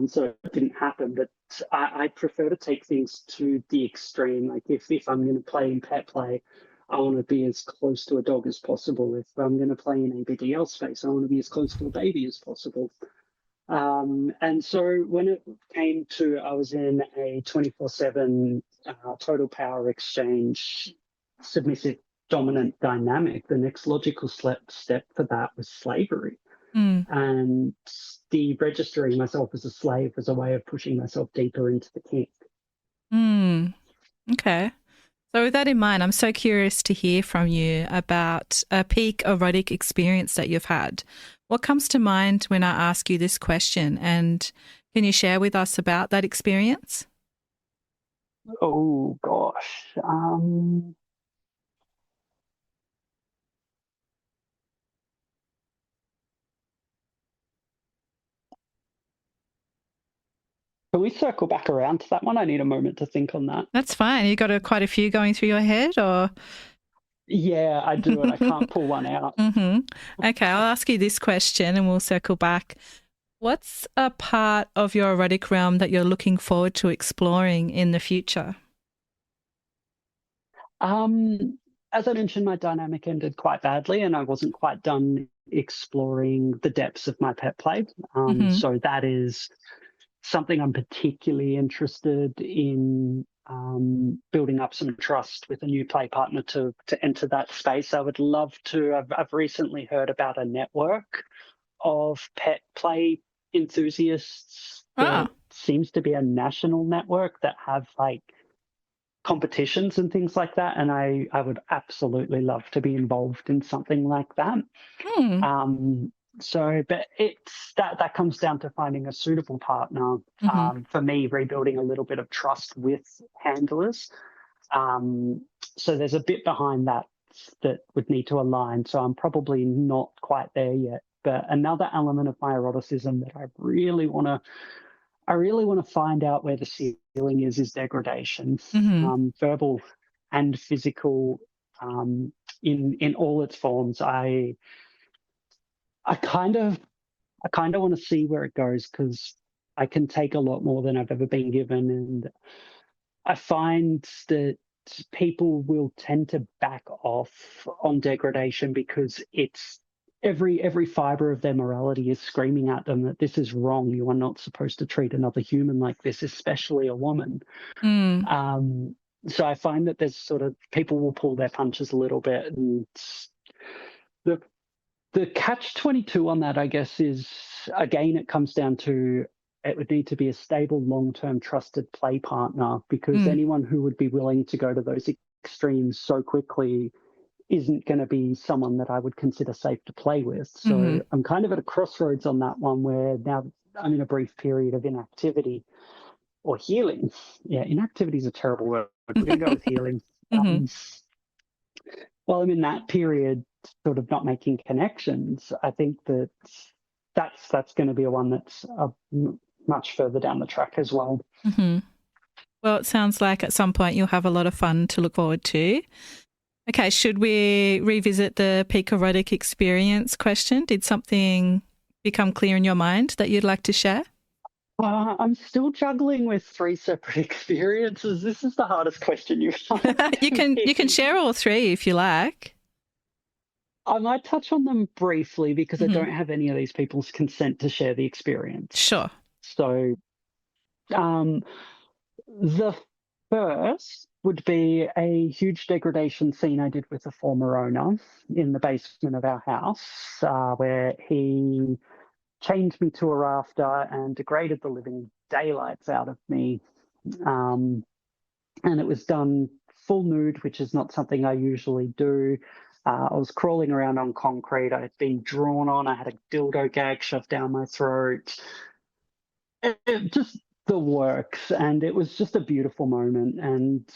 so it didn't happen. But I prefer to take things to the extreme. Like if I'm going to play in pet play, I want to be as close to a dog as possible. If I'm going to play in ABDL space, I want to be as close to a baby as possible. And so when it came to, I was in a 24/7 total power exchange, submissive dominant dynamic. The next logical step for that was slavery. And the registering myself as a slave was a way of pushing myself deeper into the kink. Okay. So with that in mind, I'm so curious to hear from you about a peak erotic experience that you've had. What comes to mind when I ask you this question? And can you share with us about that experience? Oh, gosh. Can we circle back around to that one? I need a moment to think on that. That's fine. You got quite a few going through your head, or? Yeah, I do, and I can't pull one out. Okay, I'll ask you this question and we'll circle back. What's a part of your erotic realm that you're looking forward to exploring in the future? As I mentioned, my dynamic ended quite badly, and I wasn't quite done exploring the depths of my pet play. So that is something I'm particularly interested in, building up some trust with a new play partner to enter that space. I would love to. I've recently heard about a network of pet play enthusiasts that seems to be a national network that have like competitions and things like that, and I would absolutely love to be involved in something like that. So, but it's that comes down to finding a suitable partner. For me, rebuilding a little bit of trust with handlers. So there's a bit behind that would need to align. So I'm probably not quite there yet. But another element of my eroticism that I really want to find out where the ceiling is degradation, verbal and physical, in all its forms. I kind of want to see where it goes, because I can take a lot more than I've ever been given, and I find that people will tend to back off on degradation because it's every fiber of their morality is screaming at them that this is wrong. You are not supposed to treat another human like this, especially a woman. So I find that there's sort of people will pull their punches a little bit, and the catch-22 on that, I guess, is, again, it comes down to it would need to be a stable, long-term, trusted play partner, because anyone who would be willing to go to those extremes so quickly isn't going to be someone that I would consider safe to play with. So I'm kind of at a crossroads on that one, where now I'm in a brief period of inactivity or healing. Yeah, inactivity is a terrible word. We're going to go with healing. While I'm in that period, sort of not making connections, I think that's going to be a one that's much further down the track as well. Well, it sounds like at some point you'll have a lot of fun to look forward to. Okay, should we revisit the peak erotic experience question? Did something become clear in your mind that you'd like to share? I'm still juggling with 3 separate experiences. This is the hardest question you've asked. You can share all 3 if you like. I might touch on them briefly, because I don't have any of these people's consent to share the experience. Sure. So the first would be a huge degradation scene I did with a former owner in the basement of our house, where he chained me to a rafter and degraded the living daylights out of me. And it was done full nude, which is not something I usually do. I was crawling around on concrete. I had been drawn on. I had a dildo gag shoved down my throat. Just the works, and it was just a beautiful moment, and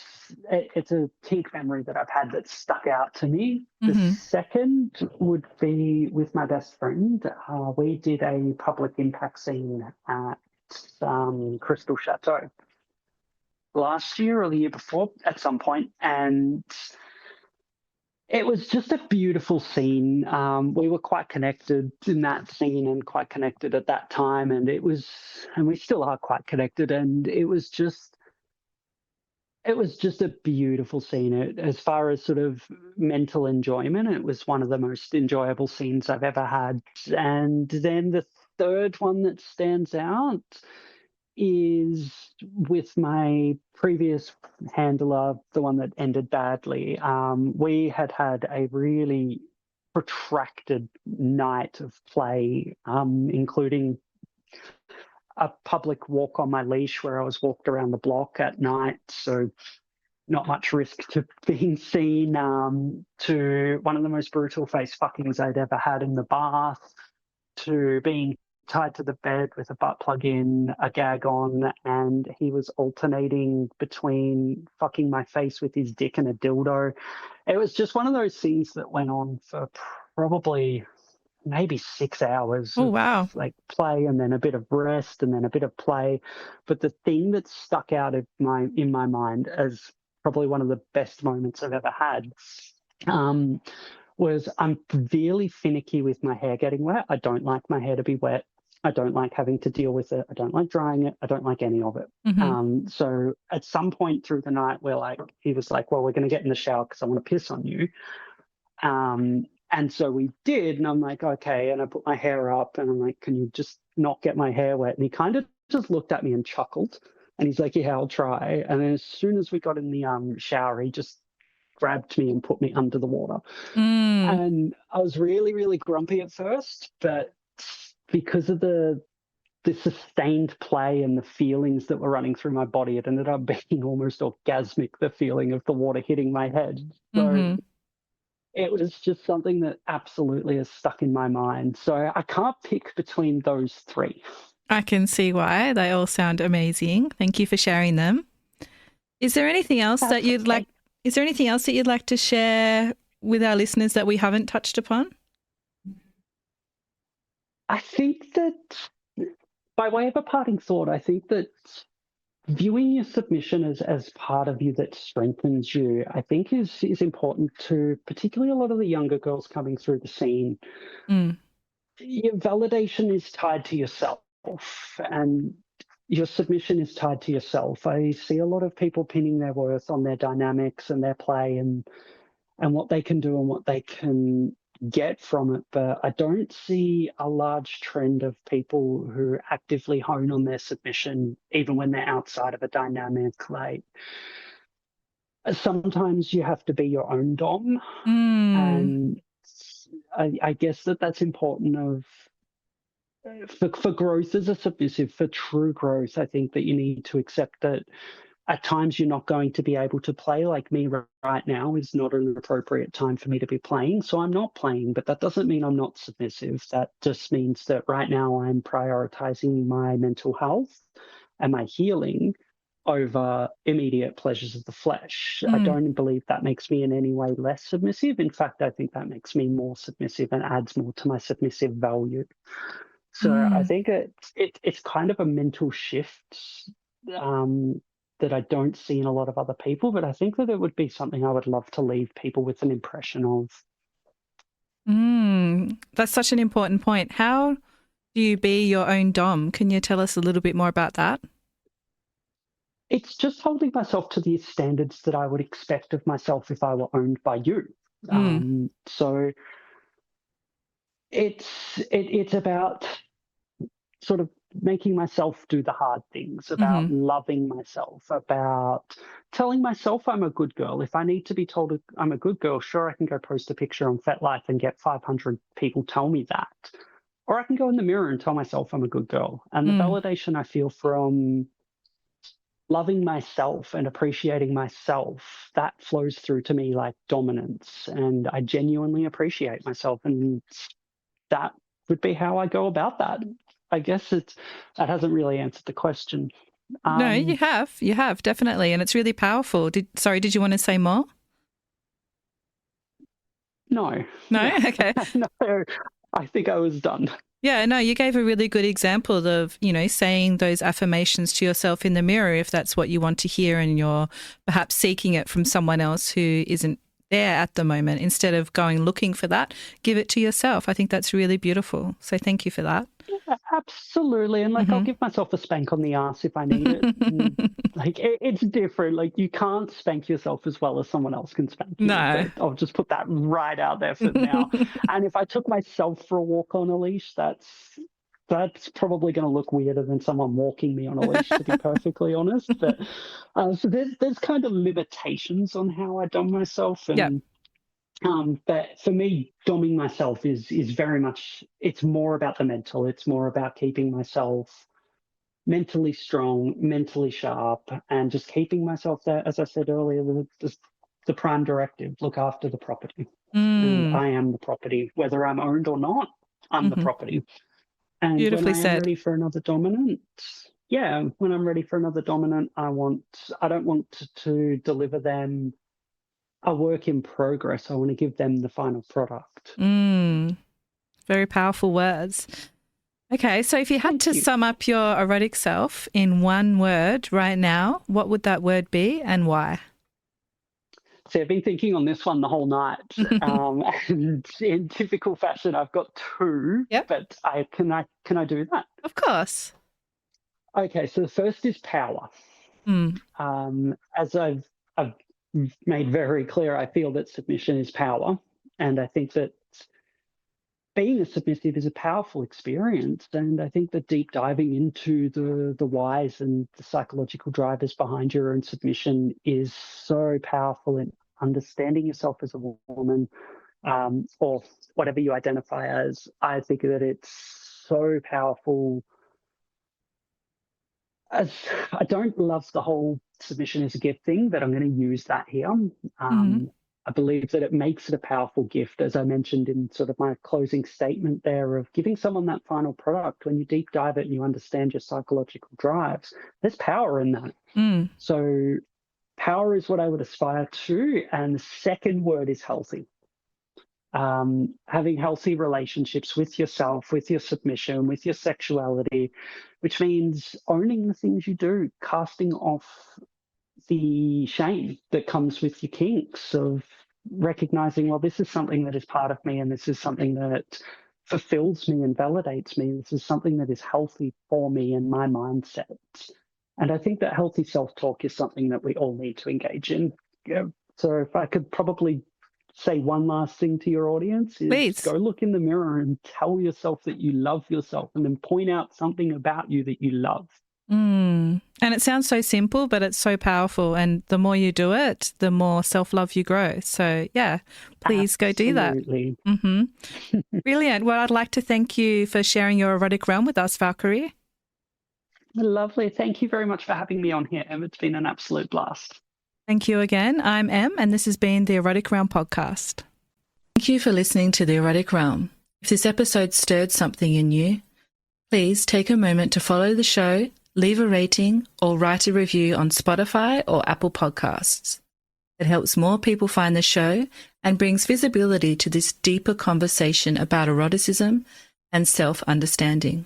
it's a kink memory that I've had that stuck out to me. The Mm-hmm. second would be with my best friend. We did a public impact scene at Crystal Chateau last year or the year before at some point, and it was just a beautiful scene. We were quite connected in that scene and quite connected at that time. And we still are quite connected. And it was just a beautiful scene. As far as sort of mental enjoyment, it was one of the most enjoyable scenes I've ever had. And then the third one that stands out is with my previous handler, the one that ended badly. We had a really protracted night of play, including a public walk on my leash where I was walked around the block at night. So not much risk to being seen, to one of the most brutal face fuckings I'd ever had in the bath, to being tied to the bed with a butt plug in, a gag on, and he was alternating between fucking my face with his dick and a dildo. It was just one of those scenes that went on for probably maybe 6 hours Oh, of wow. like play and then a bit of rest and then a bit of play. But the thing that stuck out in my mind as probably one of the best moments I've ever had, was I'm really finicky with my hair getting wet. I don't like my hair to be wet. I don't like having to deal with it. I don't like drying it. I don't like any of it. Mm-hmm. So at some point through the night, he was like, well, we're going to get in the shower because I want to piss on you. And so we did. And I'm like, okay. And I put my hair up and I'm like, can you just not get my hair wet? And he kind of just looked at me and chuckled. And he's like, yeah, I'll try. And then as soon as we got in the shower, he just grabbed me and put me under the water. Mm. And I was really, really grumpy at first, but because of the sustained play and the feelings that were running through my body, it ended up being almost orgasmic, the feeling of the water hitting my head. So Mm-hmm. it was just something that absolutely is stuck in my mind. So I can't pick between those three. I can see why. They all sound amazing. Thank you for sharing them. Is there anything else that That's you'd okay. like? Is there anything else that you'd like to share with our listeners that we haven't touched upon? I think that by way of a parting thought, I think that viewing your submission as part of you that strengthens you, I think is important to particularly a lot of the younger girls coming through the scene. Mm. Your validation is tied to yourself, and your submission is tied to yourself. I see a lot of people pinning their worth on their dynamics and their play and what they can do and what they can get from it. But I don't see a large trend of people who actively hone on their submission, even when they're outside of a dynamic. Like sometimes you have to be your own dom, Mm. and I guess that's important for growth as a submissive, for true growth. I think that you need to accept that at times you're not going to be able to play. Like me right now is not an appropriate time for me to be playing, so I'm not playing. But that doesn't mean I'm not submissive. That just means that right now I'm prioritizing my mental health and my healing over immediate pleasures of the flesh. I Mm. don't believe that makes me in any way less submissive. In fact, I think that makes me more submissive and adds more to my submissive value. So I Mm. think it's kind of a mental shift, that I don't see in a lot of other people, but I think that it would be something I would love to leave people with an impression of. Mm. That's such an important point. How do you be your own dom? Can you tell us a little bit more about that? It's just holding myself to the standards that I would expect of myself if I were owned by you. Mm. So it's about sort of making myself do the hard things, about Mm-hmm. loving myself, about telling myself I'm a good girl. If I need to be told I'm a good girl, sure, I can go post a picture on FetLife and get 500 people tell me that. Or I can go in the mirror and tell myself I'm a good girl. And the Mm. validation I feel from loving myself and appreciating myself, that flows through to me like dominance. And I genuinely appreciate myself. And that would be how I go about that. I guess that hasn't really answered the question. No, you have. You have, definitely. And it's really powerful. Did you want to say more? No. No? Okay. No, I think I was done. Yeah, no, you gave a really good example of, saying those affirmations to yourself in the mirror if that's what you want to hear and you're perhaps seeking it from someone else who isn't there at the moment. Instead of going looking for that, give it to yourself. I think that's really beautiful. So thank you for that. Yeah, absolutely. And I'll give myself a spank on the ass if I need it. It's different. Like, you can't spank yourself as well as someone else can spank you. No. I'll just put that right out there for now. And if I took myself for a walk on a leash, that's probably going to look weirder than someone walking me on a leash, to be perfectly honest. But so there's kind of limitations on how I dom myself, and but for me, doming myself is very much, it's more about the mental. It's more about keeping myself mentally strong, mentally sharp, and just keeping myself there. As I said earlier, the prime directive: look after the property. And I am the property, whether I'm owned or not. I'm the property. And Beautifully when I am said. ready for another dominant, when I'm ready for another dominant, I don't want to deliver them a work in progress. I want to give them the final product. Very powerful words. Okay, so if you had to sum up your erotic self in one word right now, what would that word be and why? So I've been thinking on this one the whole night. And in typical fashion, I've got two, but can I do that? Of course. Okay, so the first is power. As I've made very clear, I feel that submission is power. And I think that being a submissive is a powerful experience. And I think that deep diving into the whys and the psychological drivers behind your own submission is so powerful in understanding yourself as a woman, or whatever you identify as. I think that it's so powerful. As I don't love the whole submission as a gift thing, but I'm going to use that here. I believe that it makes it a powerful gift, as I mentioned in sort of my closing statement there, of giving someone that final product. When you deep dive it and you understand your psychological drives, there's power in that. So power is what I would aspire to. And the second word is healthy. Having healthy relationships with yourself, with your submission, with your sexuality, which means owning the things you do, casting off the shame that comes with your kinks, of recognizing, well, this is something that is part of me, and this is something that fulfills me and validates me. This is something that is healthy for me and my mindset. And I think that healthy self-talk is something that we all need to engage in. So if I could probably say one last thing to your audience, is Please go look in the mirror and tell yourself that you love yourself, and then point out something about you that you love. And it sounds so simple, but it's so powerful. And the more you do it, the more self-love you grow. So, please go do that. Brilliant. Well, I'd like to thank you for sharing your erotic realm with us, Valkyrie. Lovely. Thank you very much for having me on here, Em. It's been an absolute blast. Thank you again. I'm Em, and this has been the Erotic Realm podcast. Thank you for listening to the Erotic Realm. If this episode stirred something in you, please take a moment to follow the show, leave a rating, or write a review on Spotify or Apple Podcasts. It helps more people find the show and brings visibility to this deeper conversation about eroticism and self-understanding.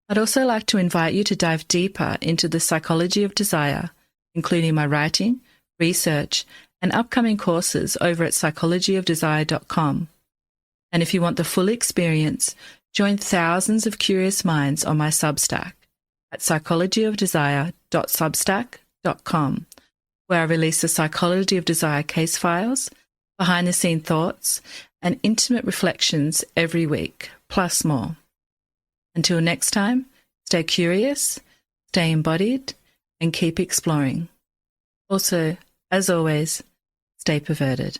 I'd also like to invite you to dive deeper into the psychology of desire, including my writing, research, and upcoming courses over at psychologyofdesire.com. And if you want the full experience, join thousands of curious minds on my Substack at psychologyofdesire.substack.com, where I release the Psychology of Desire case files, behind-the-scene thoughts, and intimate reflections every week, plus more. Until next time, stay curious, stay embodied, and keep exploring. Also, as always, stay perverted.